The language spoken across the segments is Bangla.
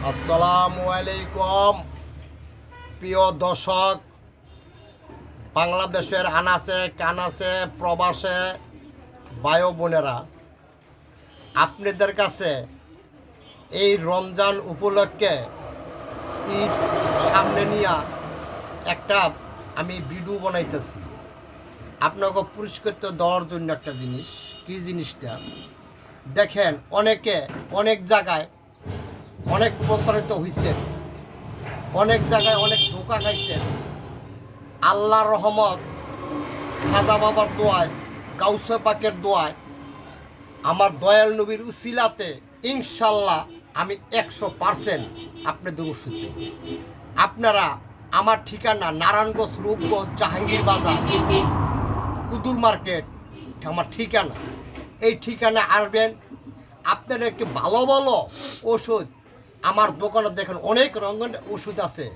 আসসালামু আলাইকুম প্রিয় দর্শক, বাংলাদেশের আনাচে কানাচে প্রবাসে ভাই বোনেরা, আপনাদের কাছে এই রমজান উপলক্ষে ঈদ সামনে নিয়ে একটা আমি ভিডিও বানাইতেছি আপনাকে পুরস্কৃত দেওয়ার জন্য। একটা জিনিস, কি জিনিসটা দেখেন, অনেকে অনেক জায়গায় অনেক প্রতারিত হয়েছে, অনেক জায়গায় অনেক ধোঁকা খাইছেন। আল্লাহর রহমত, খাজা বাবার দোয়ায়, গাউসে পাকের দোয়ায়, আমার দয়াল নবীর উসিলাতে ইনশাল্লাহ আমি 100% আপনাদের ওষুধ দেব। আপনারা আমার ঠিকানা নারায়ণগঞ্জ, রূপগঞ্জ, জাহাঙ্গীর বাজার, কুদুর মার্কেট আমার ঠিকানা। এই ঠিকানা আসবেন, আপনারা একটু ভালো ভালো ওষুধ আমার দোকানে দেখেন, অনেক রঙের ওষুধ আছে,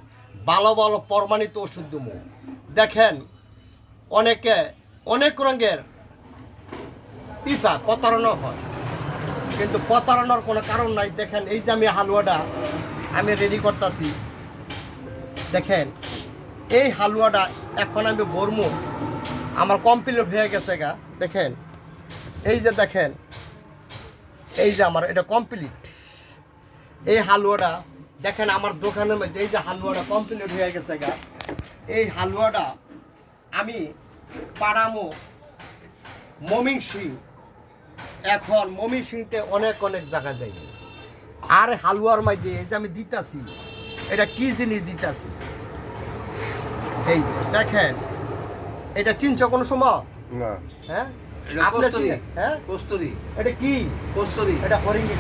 ভালো ভালো প্রমাণিত ওষুধ দেবো। দেখেন, অনেকে অনেক রঙের প্রতারণা হয়, কিন্তু প্রতারণার কোনো কারণ নাই। দেখেন, এই যে আমি হালুয়াটা আমি রেডি করতেছি, দেখেন এই হালুয়াটা এখন আমি বরমু, আমার কমপ্লিট হয়ে গেছে গা। দেখেন, এই যে দেখেন, এই যে আমার এটা কমপ্লিট। এই হালুয়াটা দেখেন আমার দোকানের মধ্যে, এই যে হালুয়াটা কমপ্লিট হয়ে গেছে গা। এই হালুয়াটা আমি পাড়ামো মমিনসিং। এখন মমিনসিংতে অনেক অনেক জায়গা যাই, আর হালুয়ার মধ্যে এই যে আমি দিতাছি, এটা কি জিনিস দিতাছি, এই যে দেখেন, এটা চিনছ কোনো সময় না? হ্যাঁ, কস্তুরী। হ্যাঁ কস্তুরী। এটা কি কস্তুরী। এটা হরিণী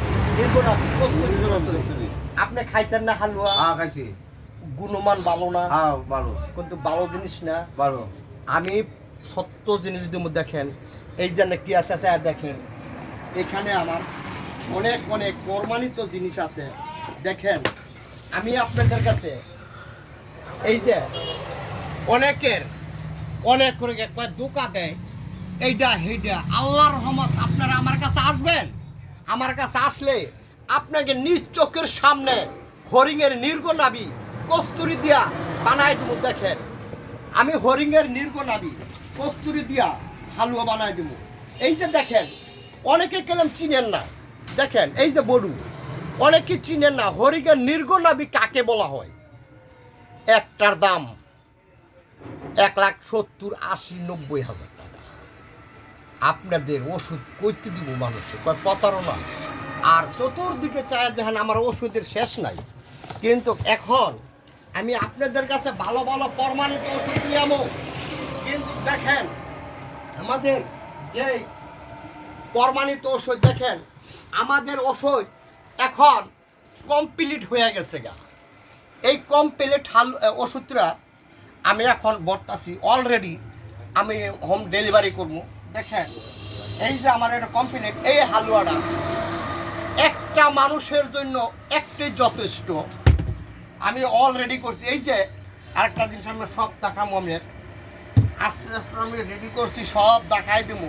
কস্তুরী। আপনি খাইছেন না হালুয়া? হ্যাঁ, খাইছি। গুণমান ভালো না? হ্যাঁ, ভালো। কিন্তু ভালো জিনিস না, ভালো। আমি সত্য জিনিস দিব। দেখেন এই জন্য কি আছে, দেখেন এখানে আমার অনেক অনেক প্রমাণিত জিনিস আছে। দেখেন, আমি আপনাদের কাছে এই যে অনেকের অনেক করে ধোঁকা দেয়, এইটা সেইটা, আল্লাহর রহমত আপনারা আমার কাছে আসবেন। আমার কাছে আসলে আপনাকে নিজ চোখের সামনে হরিণের নির্গনাবি কস্তুরি দিয়া বানাই দেবো। দেখেন, আমি হরিণের নির্গনাবি কস্তুরি দিয়া হালুয়া বানাই দেবো। এই যে দেখেন, অনেকে কেলাম চিনেন না। দেখেন এই যে বড়ু, অনেকে চিনেন না হরিণের নির্গনাবি কাকে বলা হয়। একটার দাম 1,70,000-80,90,000 টাকা। আপনাদের ওষুধ কইতে দিব মানুষে কয় প্রতারণা। আর চতুর্দিকে চায় দেখেন আমার ওষুধের শেষ নাই। কিন্তু এখন আমি আপনাদের কাছে ভালো ভালো প্রমাণিত ওষুধ নিয়ে আমো। কিন্তু দেখেন আমাদের যে প্রমাণিত ওষুধ, দেখেন আমাদের ওষুধ এখন কমপ্লিট হয়ে গেছে গা। এই কমপ্লিট ওষুধটা আমি এখন বর্তাছি, অলরেডি আমি হোম ডেলিভারি করব। দেখেন এই যে আমার এটা কমপ্লিট। এই হালুয়াটা একটা মানুষের জন্য একটাই যথেষ্ট, আমি অলরেডি করছি। এই যে আরেকটা জিনিস আমি সব দেখাবো, আমি আস্তে আস্তে আমি রেডি করছি, সব দেখাই দেবো।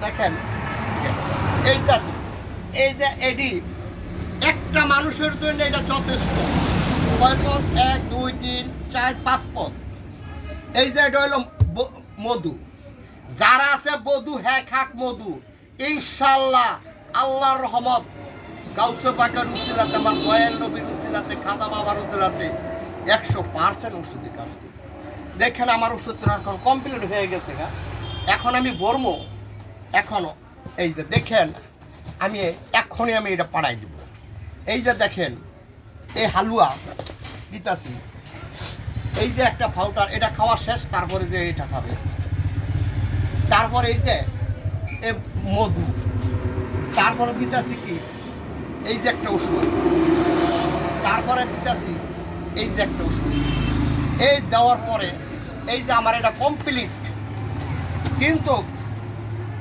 দেখেন এইটা, এই যে এডি একটা মানুষের জন্য এটা যথেষ্ট। কয় পদ? 1 2 3 4 5 পদ। এই যে এটা হলো মধু, যারা আছে বধু হ্যাঁ খাক মধু, ইনশাল্লাহ আল্লাহর রহমত, গাউসে পাকের উসিলাতে, আমার দয়াল নবীর উসিলাতে, খাজা বাবার উসিলাতে 100% ওষুধে কাজ করে। দেখেন আমার ওষুধটা এখন কমপ্লিট হয়ে গেছে গা। এখন আমি বর্ম, এখনো এই যে দেখেন আমি এখনই আমি এটা পাড়াই দেব। এই যে দেখেন এই হালুয়া দিতাছি, এই যে একটা পাউডার, এটা খাওয়া শেষ, তারপরে যে এটা খাবে। তারপরে এই যে মধু, তারপরে দিতাছি কি এই যে একটা ওষুধ, তারপরে দিতাছি এই যে একটা ওষুধ। এই দেওয়ার পরে এই যে আমার এটা কমপ্লিট। কিন্তু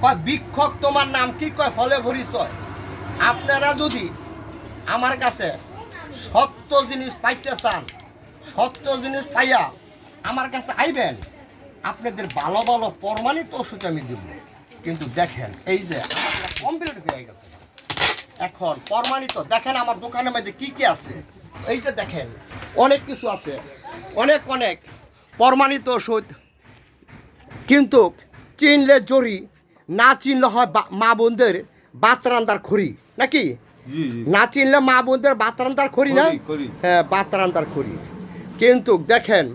কয় বিক্ষোভ তোমার নাম কি, কয় ফলে পরিচয়। আপনারা যদি আমার কাছে সত্য জিনিস পাইতে চান, সত্য জিনিস পাইয়া আমার কাছে আইবেন, আপনাদের ভালো ভালো প্রমাণিত ওষুধ আমি দেব। কিন্তু দেখেন এই যে আমার কমপ্লিট হয়ে গেছে, এখন প্রমাণিত দেখেন আমার দোকানের মধ্যে কি কি আছে, এই যে দেখেন অনেক কিছু আছে, অনেক অনেক প্রমাণিত ওষুধ, কিন্তু চিনলে জরি, না চিনলে হয় মা বোনদের বাতরান্দার খড়ি নাকি, না চিনলে মা বোনদের বাতরান্দার খড়ি না, হ্যাঁ বাতরান্দার খড়ি। কিন্তু দেখেন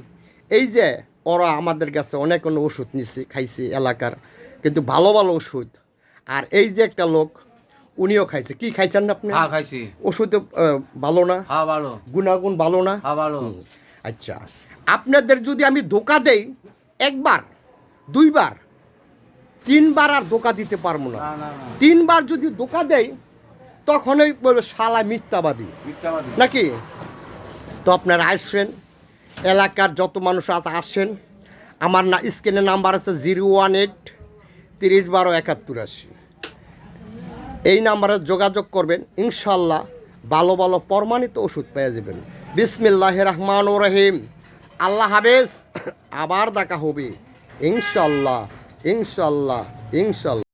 এই যে ওরা আমাদের কাছে অনেক অনেক ওষুধ নিচ্ছে খাইছে এলাকার, কিন্তু ভালো ভালো ওষুধ। আর এই যে একটা লোক উনিও খাইছে, কি খাইছেন না আপনি? হ্যাঁ খাইছি। ওষুধ ভালো না? হ্যাঁ ভালো। গুণাগুণ ভালো না? হ্যাঁ ভালো। আচ্ছা, আপনাদের যদি আমি ধোকা দেই একবার দুইবার তিনবার আর ধোকা দিতে পারবো না। তিনবার যদি ধোকা দেই তখনই বলবে শালা মিথ্যাবাদী নাকি। তো আপনারা আসছেন, এলাকার যত মানুষ আছে আসেন, আমার না স্ক্রিনে নাম্বার আছে 018 30 12 71 80, এই নাম্বারে যোগাযোগ করবেন, ইনশাল্লাহ ভালো ভালো প্রমাণিত ওষুধ পেয়ে যাবেন। বিসমিল্লাহির রহমানির রহিম। আল্লাহ হাফেজ, আবার দেখা হবে ইনশাল্লাহ ইনশাল্লাহ ইনশাল্লাহ।